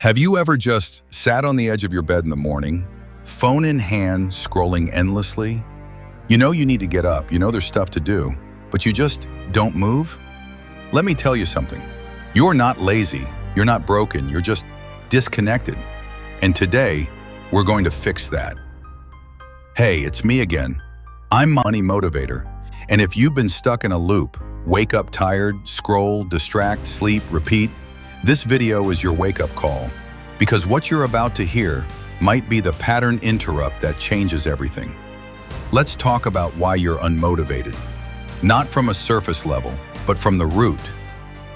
Have you ever just sat on the edge of your bed in the morning, phone in hand, scrolling endlessly? You know you need to get up, you know there's stuff to do, but you just don't move? Let me tell you something. You're not lazy, you're not broken, you're just disconnected. And today, we're going to fix that. Hey, it's me again. I'm Money Motivator. And if you've been stuck in a loop, wake up tired, scroll, distract, sleep, repeat, this video is your wake-up call, because what you're about to hear might be the pattern interrupt that changes everything. Let's talk about why you're unmotivated. Not from a surface level, but from the root.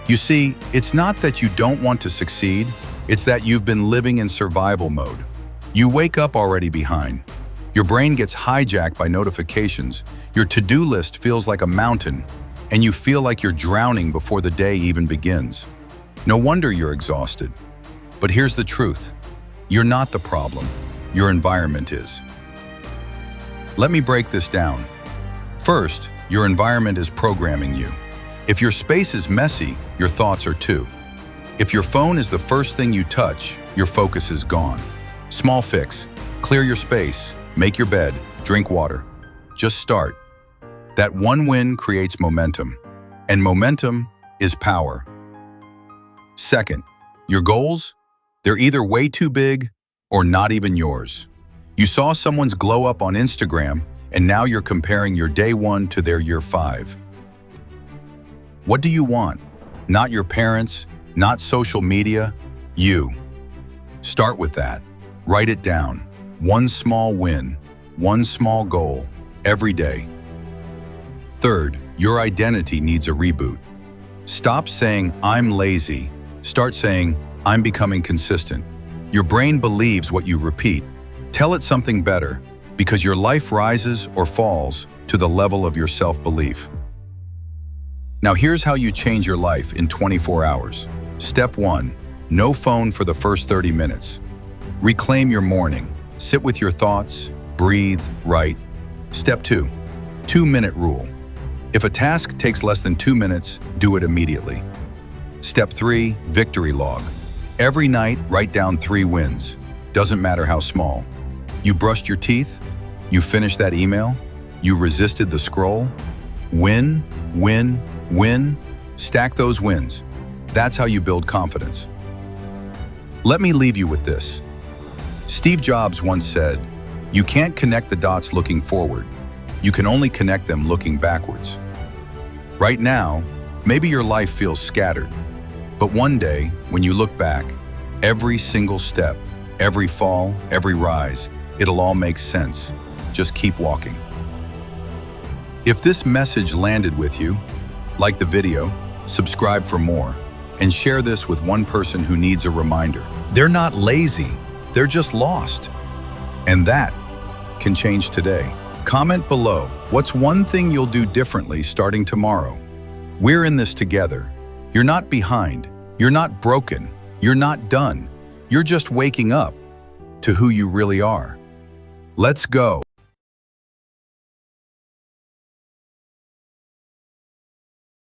You see, it's not that you don't want to succeed, it's that you've been living in survival mode. You wake up already behind. Your brain gets hijacked by notifications, your to-do list feels like a mountain, and you feel like you're drowning before the day even begins. No wonder you're exhausted. But here's the truth. You're not the problem. Your environment is. Let me break this down. First, your environment is programming you. If your space is messy, your thoughts are too. If your phone is the first thing you touch, your focus is gone. Small fix. Clear your space, make your bed, drink water. Just start. That one win creates momentum. And momentum is power. Second, your goals, they're either way too big or not even yours. You saw someone's glow up on Instagram and now you're comparing your day 1 to their year 5. What do you want? Not your parents, not social media, you. Start with that. Write it down. One small win, one small goal, every day. Third, your identity needs a reboot. Stop saying, I'm lazy. Start saying, I'm becoming consistent. Your brain believes what you repeat. Tell it something better, because your life rises or falls to the level of your self-belief. Now here's how you change your life in 24 hours. Step 1, no phone for the first 30 minutes. Reclaim your morning. Sit with your thoughts, breathe, write. Step 2, 2-minute rule. If a task takes less than 2 minutes, do it immediately. Step 3, victory log. Every night, write down 3 wins. Doesn't matter how small. You brushed your teeth? You finished that email? You resisted the scroll? Win, win, win. Stack those wins. That's how you build confidence. Let me leave you with this. Steve Jobs once said, "You can't connect the dots looking forward. You can only connect them looking backwards." Right now, maybe your life feels scattered. But one day, when you look back, every single step, every fall, every rise, it'll all make sense. Just keep walking. If this message landed with you, like the video, subscribe for more, and share this with one person who needs a reminder. They're not lazy, they're just lost. And that can change today. Comment below, what's one thing you'll do differently starting tomorrow? We're in this together. You're not behind. You're not broken. You're not done. You're just waking up to who you really are. Let's go.